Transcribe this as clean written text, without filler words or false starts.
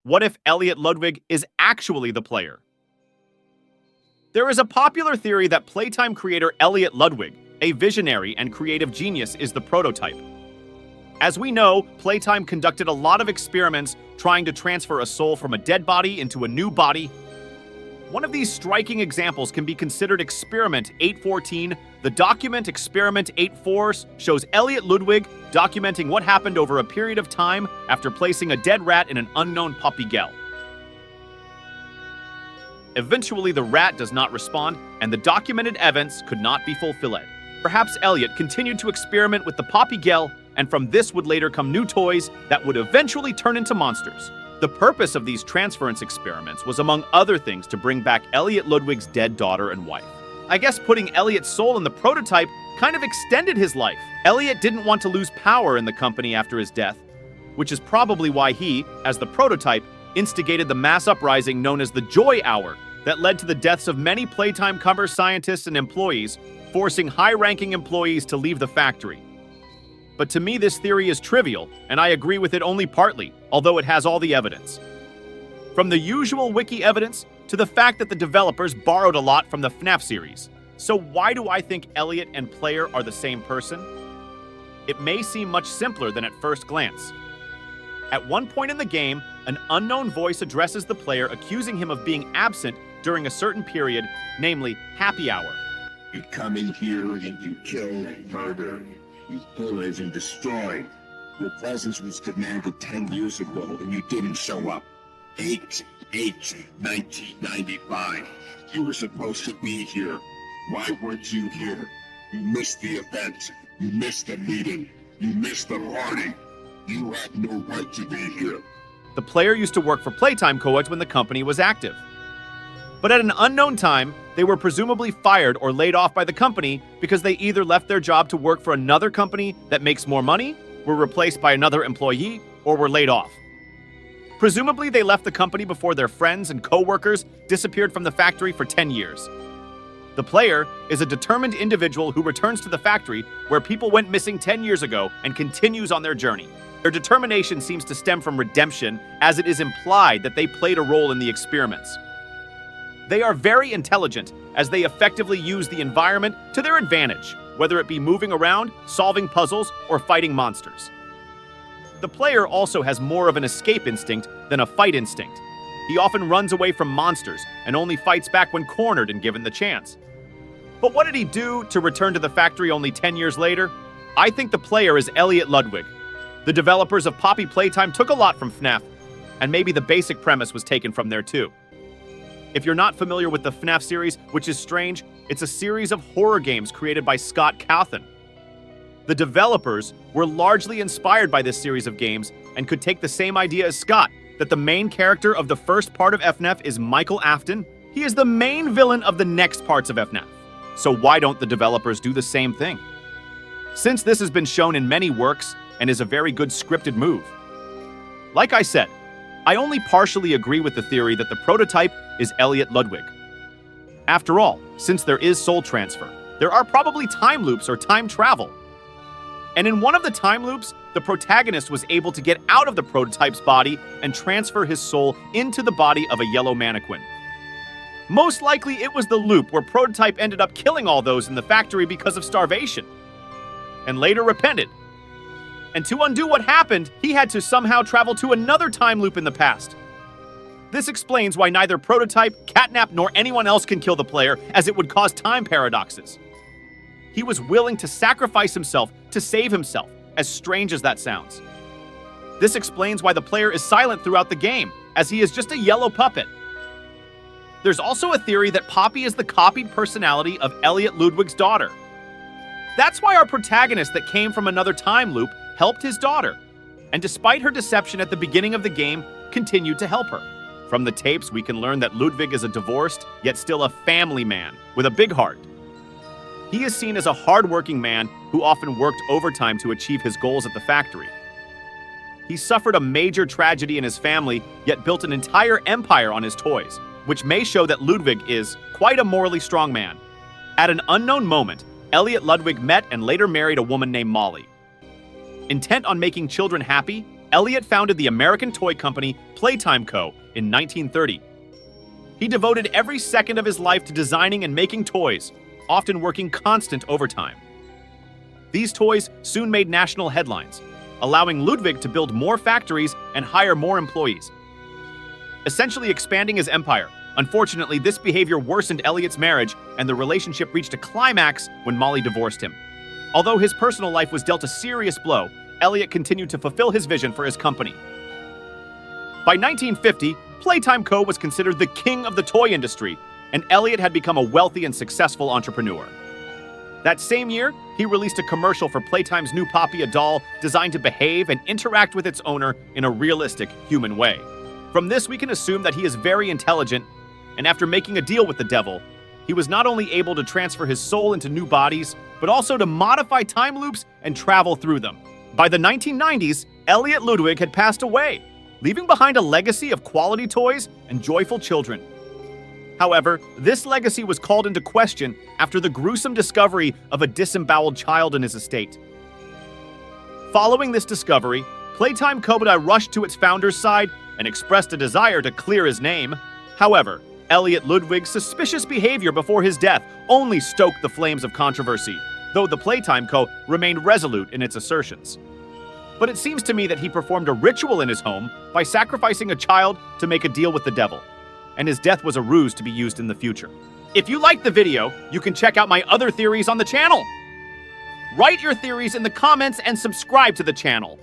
What if Elliot Ludwig is actually the player? There is a popular theory that Playtime creator Elliot Ludwig, a visionary and creative genius, is the prototype. As we know, Playtime conducted a lot of experiments trying to transfer a soul from a dead body into a new body. One of these striking examples can be considered Experiment 814. The document Experiment 84 shows Elliot Ludwig documenting what happened over a period of time after placing a dead rat in an unknown puppy gel. Eventually, the rat does not respond, and the documented events could not be fulfilled. Perhaps Elliot continued to experiment with the Poppy gel, and from this would later come new toys that would eventually turn into monsters. The purpose of these transference experiments was, among other things, to bring back Elliot Ludwig's dead daughter and wife. I guess putting Elliot's soul in the prototype kind of extended his life. Elliot didn't want to lose power in the company after his death, which is probably why he, as the prototype, instigated the mass uprising known as the Joy Hour that led to the deaths of many Playtime cover scientists and employees, forcing high-ranking employees to leave the factory. But to me, this theory is trivial, and I agree with it only partly, although it has all the evidence. From the usual wiki evidence to the fact that the developers borrowed a lot from the FNAF series. So why do I think Elliot and player are the same person? It may seem much simpler than at first glance. At one point in the game, an unknown voice addresses the player, accusing him of being absent during a certain period, namely happy hour. You come in here and you kill, murder, you pillage and destroy. Your presence was demanded 10 years ago and you didn't show up. 8/8/1995. You were supposed to be here. Why weren't you here? You missed the event. You missed the meeting. You missed the party. You had no right to be here. The player used to work for Playtime Co-eds when the company was active. But at an unknown time, they were presumably fired or laid off by the company because they either left their job to work for another company that makes more money, were replaced by another employee, or were laid off. Presumably, they left the company before their friends and co-workers disappeared from the factory for 10 years. The player is a determined individual who returns to the factory where people went missing 10 years ago and continues on their journey. Their determination seems to stem from redemption, as it is implied that they played a role in the experiments. They are very intelligent, as they effectively use the environment to their advantage, whether it be moving around, solving puzzles, or fighting monsters. The player also has more of an escape instinct than a fight instinct. He often runs away from monsters and only fights back when cornered and given the chance. But what did he do to return to the factory only 10 years later? I think the player is Elliot Ludwig. The developers of Poppy Playtime took a lot from FNAF, and maybe the basic premise was taken from there too. If you're not familiar with the FNAF series, which is strange, it's a series of horror games created by Scott Cawthon. The developers were largely inspired by this series of games and could take the same idea as Scott, that the main character of the first part of FNAF is Michael Afton. He is the main villain of the next parts of FNAF. So why don't the developers do the same thing? Since this has been shown in many works and is a very good scripted move. Like I said, I only partially agree with the theory that the prototype is Elliot Ludwig. After all, since there is soul transfer, there are probably time loops or time travel. And in one of the time loops, the protagonist was able to get out of the prototype's body and transfer his soul into the body of a yellow mannequin. Most likely it was the loop where Prototype ended up killing all those in the factory because of starvation, and later repented. And to undo what happened, he had to somehow travel to another time loop in the past. This explains why neither Prototype, Catnap, nor anyone else can kill the player, as it would cause time paradoxes. He was willing to sacrifice himself to save himself, as strange as that sounds. This explains why the player is silent throughout the game, as he is just a yellow puppet. There's also a theory that Poppy is the copied personality of Elliot Ludwig's daughter. That's why our protagonist that came from another time loop helped his daughter, and despite her deception at the beginning of the game, continued to help her. From the tapes, we can learn that Ludwig is a divorced, yet still a family man with a big heart. He is seen as a hard-working man who often worked overtime to achieve his goals at the factory. He suffered a major tragedy in his family, yet built an entire empire on his toys, which may show that Ludwig is quite a morally strong man. At an unknown moment, Elliot Ludwig met and later married a woman named Molly. Intent on making children happy, Elliot founded the American toy company Playtime Co. in 1930. He devoted every second of his life to designing and making toys, often working constant overtime. These toys soon made national headlines, allowing Ludwig to build more factories and hire more employees, essentially expanding his empire. Unfortunately, this behavior worsened Elliot's marriage, and the relationship reached a climax when Molly divorced him. Although his personal life was dealt a serious blow, Elliot continued to fulfill his vision for his company. By 1950, Playtime Co. was considered the king of the toy industry, and Elliot had become a wealthy and successful entrepreneur. That same year, he released a commercial for Playtime's new Poppy, a doll designed to behave and interact with its owner in a realistic, human way. From this, we can assume that he is very intelligent, and after making a deal with the devil, he was not only able to transfer his soul into new bodies, but also to modify time loops and travel through them. By the 1990s, Elliot Ludwig had passed away, leaving behind a legacy of quality toys and joyful children. However, this legacy was called into question after the gruesome discovery of a disemboweled child in his estate. Following this discovery, Playtime Co. rushed to its founder's side and expressed a desire to clear his name. However, Elliot Ludwig's suspicious behavior before his death only stoked the flames of controversy, though the Playtime Co. remained resolute in its assertions. But it seems to me that he performed a ritual in his home by sacrificing a child to make a deal with the devil, and his death was a ruse to be used in the future. If you liked the video, you can check out my other theories on the channel. Write your theories in the comments and subscribe to the channel.